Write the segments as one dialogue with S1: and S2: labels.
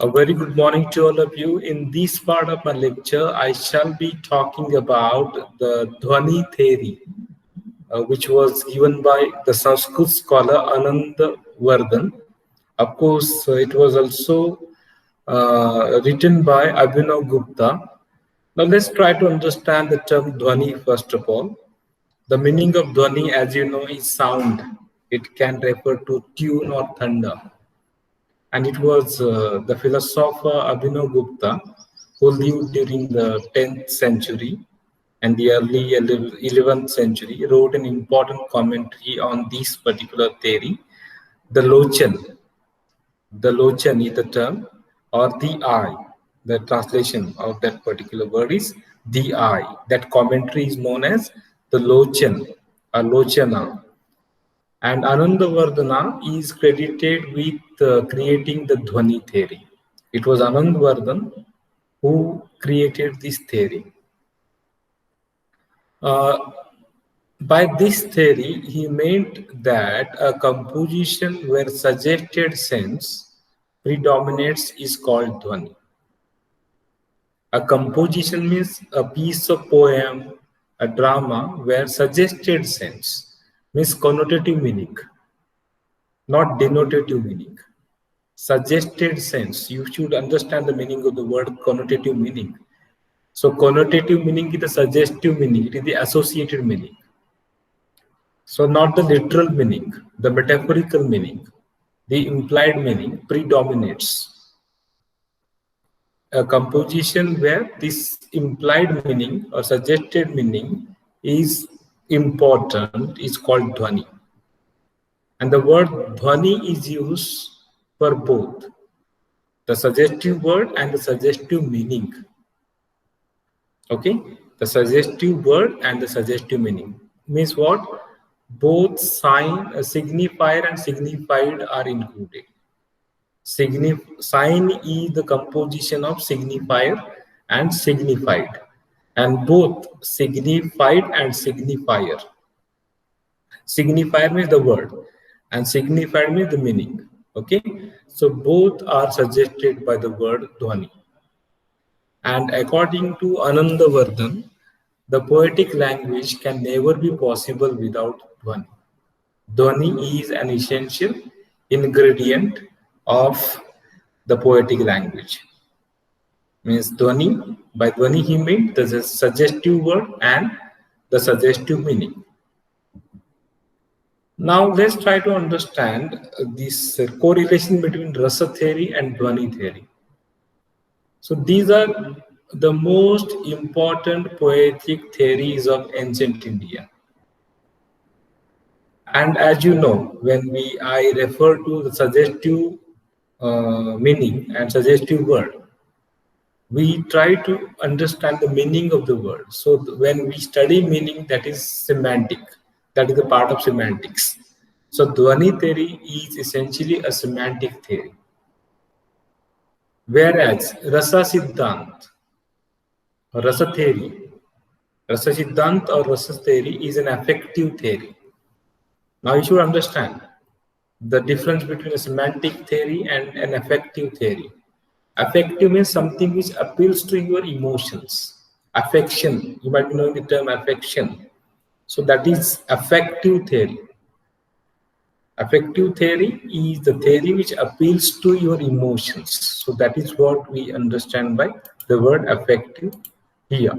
S1: A very good morning to all of you. In this part of my lecture, I shall be talking about the Dhwani theory, which was given by the Sanskrit scholar Ananda Vardhan. Of course, it was also written by Abhinav Gupta. Now, let's try to understand the term Dhwani first of all. The meaning of Dhwani, as you know, is sound. It can refer to tune or thunder, and it was the philosopher Abhinav Gupta who lived during the 10th century and the early 11th century, wrote an important commentary on this particular theory. The Lochan, the Lochan is the term, or the eye. The translation of that particular word is the eye. That commentary is known as the Lochan or Lochana. And Anandavardhana is credited with creating the Dhwani theory. It was Anandavardhan who created this theory. Uh, by this theory, he meant that a composition where suggested sense predominates is called Dhwani. A composition means a piece of poem, a drama where suggested sense means connotative meaning, not denotative meaning. Suggested sense. You should understand the meaning of the word connotative meaning. So connotative meaning is the suggestive meaning, it is the associated meaning. So not the literal meaning, the metaphorical meaning, the implied meaning predominates. A composition where this implied meaning or suggested meaning is important is called Dhwani. And the word Dhwani is used for both the suggestive word and the suggestive meaning. Okay, the suggestive word and the suggestive meaning means what? Both signifier and signified are included. Sign is the composition of signifier and signified, and both signified and signifier. Signifier means the word and signified means the meaning. Okay, so both are suggested by the word Dhwani. And according to Anandavardhan, the poetic language can never be possible without Dhwani. Dhwani is an essential ingredient of the poetic language. Means Dhwani, by Dhwani he meant the suggestive word and the suggestive meaning. Now let's try to understand this correlation between Rasa theory and Dhwani theory. So these are the most important poetic theories of ancient India. And as you know, when I refer to the suggestive meaning and suggestive word, we try to understand the meaning of the word. So when we study meaning, that is semantic. That is a part of semantics. So Dhwani theory is essentially a semantic theory. Whereas Rasa Siddhant, Rasa theory, Rasa Siddhant or Rasa theory is an affective theory. Now you should understand the difference between a semantic theory and an affective theory. Affective means something which appeals to your emotions. Affection, you might be knowing the term affection. So that is affective theory. Affective theory is the theory which appeals to your emotions. So that is what we understand by the word affective here.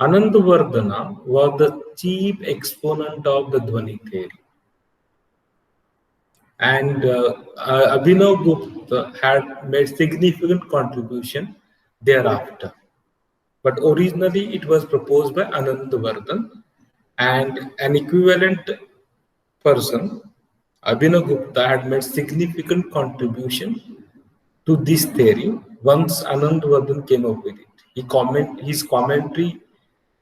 S1: Anandavardhana was the chief exponent of the Dhwani theory. And Abhinav Gupta had made significant contribution thereafter. But originally it was proposed by Anandavardhan, and an equivalent person, Abhinav Gupta, had made significant contribution to this theory once Anandavardhan came up with it. His commentary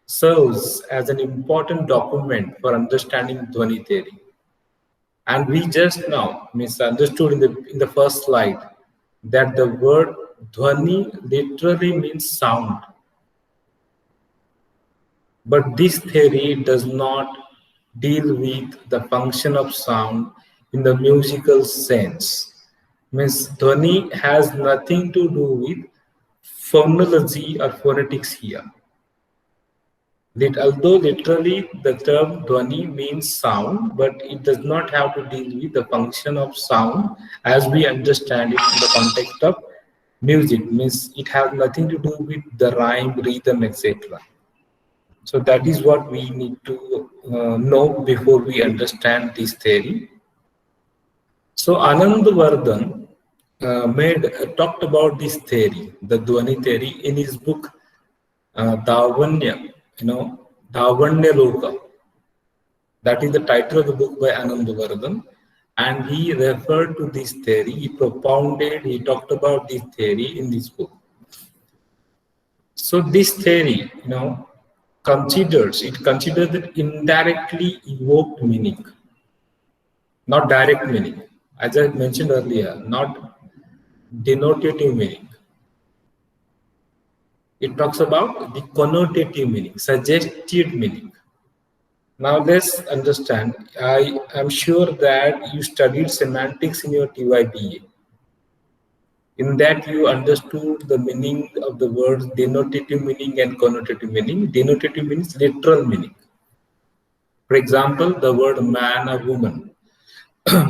S1: serves as an important document for understanding Dhwani theory. And we just now misunderstood in the first slide that the word Dhwani literally means sound. But this theory does not deal with the function of sound in the musical sense. Means dhwani has nothing to do with phonology or phonetics here. Although literally the term dhwani means sound, but it does not have to deal with the function of sound as we understand it in the context of music. Means it has nothing to do with the rhyme, rhythm, etc. So that is what we need to know before we understand this theory. So Anandavardhan talked about this theory, the Dhwani theory, in his book Davanya, Davanya Loka. That is the title of the book by Anandavardhan. And he referred to this theory, he propounded, he talked about this theory in this book. So this theory, considers the indirectly evoked meaning, not direct meaning. As I mentioned earlier, not denotative meaning. It talks about the connotative meaning, suggested meaning. Now let's understand. I am sure that you studied semantics in your TYBA. In that you understood the meaning of the words denotative meaning and connotative meaning. Denotative means literal meaning. For example, the word man or woman.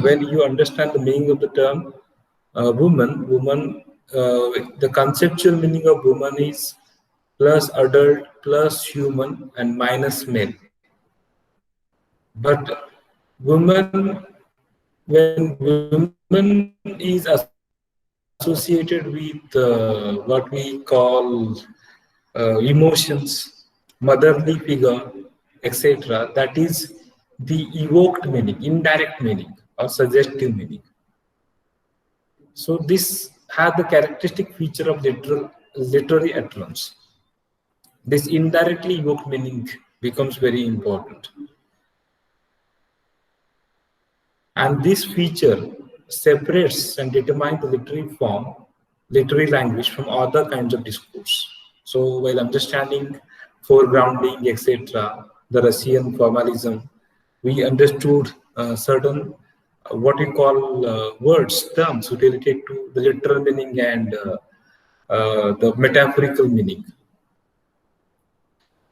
S1: When you understand the meaning of the term woman, the conceptual meaning of woman is plus adult, plus human, and minus male. But woman, when woman is associated with what we call emotions, motherly figure, etc., that is the evoked meaning, indirect meaning, or suggestive meaning. So this has the characteristic feature of literary utterance. This indirectly evoked meaning becomes very important. And this feature separates and determines the literary language from other kinds of discourse. So while understanding foregrounding, etc., the Russian formalism, we understood certain what we call words, terms related to the literal meaning and the metaphorical meaning.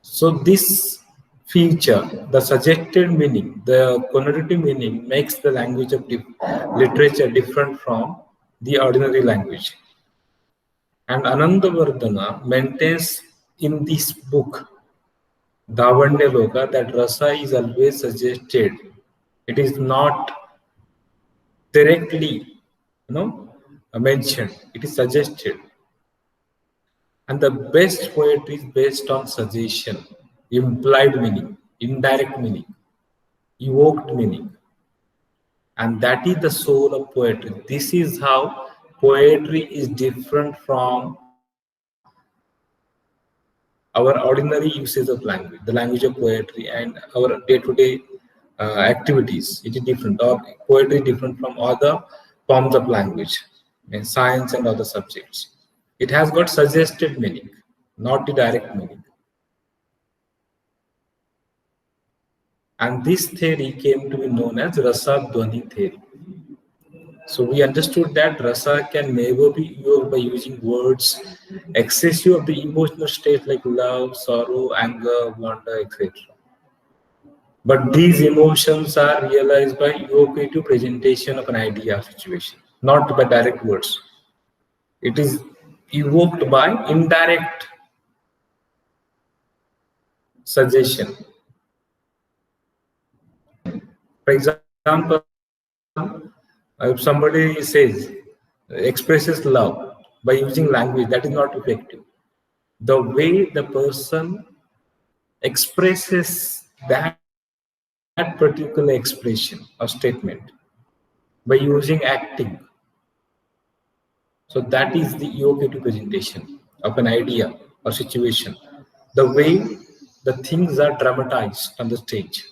S1: So this feature, the suggested meaning, the connotative meaning, makes the language of literature different from the ordinary language. And Anandavardhana maintains in this book, Davanya Loka, that rasa is always suggested. It is not directly, mentioned. It is suggested. And the best poetry is based on suggestion, implied meaning, indirect meaning, evoked meaning. And that is the soul of poetry. This is how poetry is different from our ordinary uses of language, the language of poetry, and our day-to-day activities. It is different, or poetry is different from other forms of language, in science and other subjects. It has got suggested meaning, not the direct meaning. And this theory came to be known as Rasa Dhwani theory. So we understood that rasa can never be evoked by using words excessive of the emotional state like love, sorrow, anger, wonder, etc. But these emotions are realized by evocative presentation of an idea or situation, not by direct words. It is evoked by indirect suggestion. For example, if somebody expresses love by using language, that is not effective. The way the person expresses that particular expression or statement by using acting. So that is the evocative presentation of an idea or situation. The way the things are dramatized on the stage.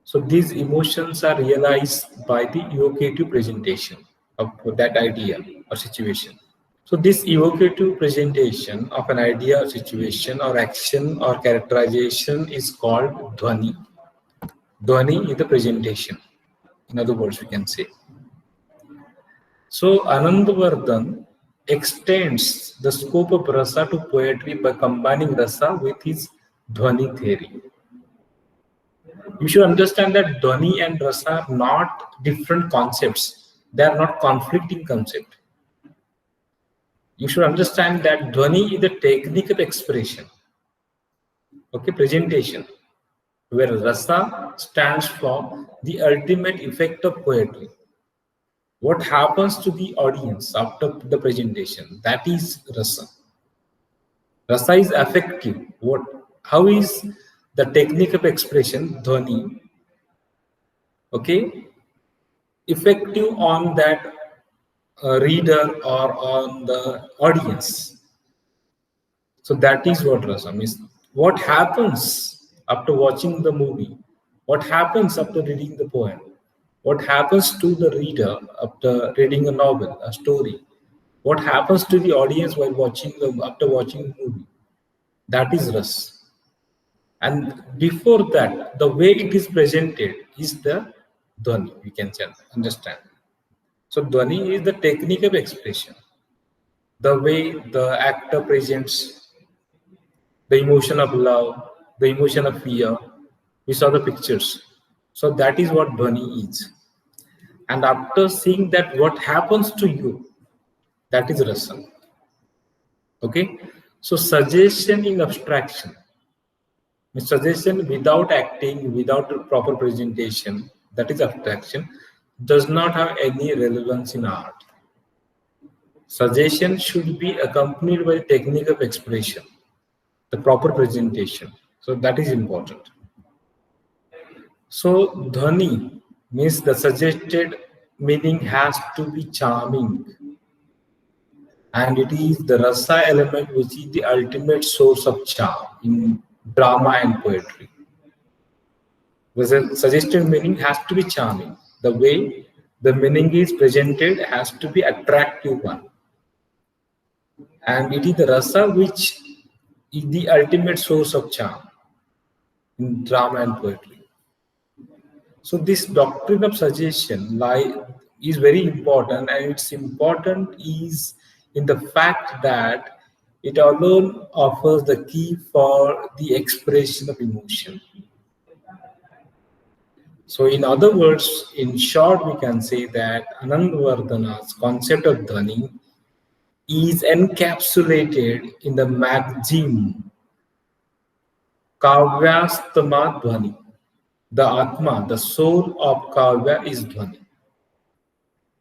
S1: So these emotions are realized by the evocative presentation of that idea or situation. So this evocative presentation of an idea or situation or action or characterization is called dhwani. Dhwani is the presentation. In other words, we can say. So Anandavardhan extends the scope of rasa to poetry by combining rasa with his Dhwani theory. You should understand that Dhwani and rasa are not different concepts. They are not conflicting concepts. You should understand that Dhwani is the technique of expression, okay, presentation, where rasa stands for the ultimate effect of poetry. What happens to the audience after the presentation? That is rasa. Rasa is affective. How is the technique of expression, dhwani, okay, effective on that reader or on the audience? So that is what rasa means. What happens after watching the movie? What happens after reading the poem? What happens to the reader after reading a novel, a story? What happens to the audience while after watching the movie? That is ras. And before that, the way it is presented is the dhwani, we can understand. So dhwani is the technique of expression, the way the actor presents the emotion of love, the emotion of fear. We saw the pictures. So that is what dhwani is. And after seeing that, what happens to you? That is rasa. Okay. So suggestion in abstraction, suggestion without acting, without proper presentation, that is abstraction, does not have any relevance in art. Suggestion should be accompanied by technique of expression, the proper presentation. So that is important. So dhwani means the suggested meaning has to be charming, and it is the rasa element which is the ultimate source of charm in drama and poetry. The suggested meaning has to be charming. The way the meaning is presented has to be attractive one. And it is the rasa which is the ultimate source of charm in drama and poetry. So this doctrine of suggestion is very important, and its important is in the fact that it alone offers the key for the expression of emotion. So in other words, in short, we can say that Anandavardhana's concept of dhwani is encapsulated in the maxim Kavyastama Dhwani. The Atma, the soul of Kavya is Dhwani.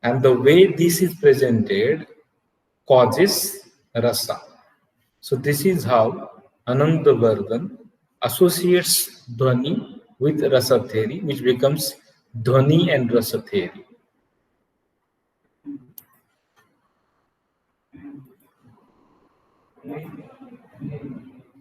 S1: And the way this is presented causes rasa. So this is how Anandavardhan associates Dhwani with rasa theory, which becomes Dhwani and rasa theory.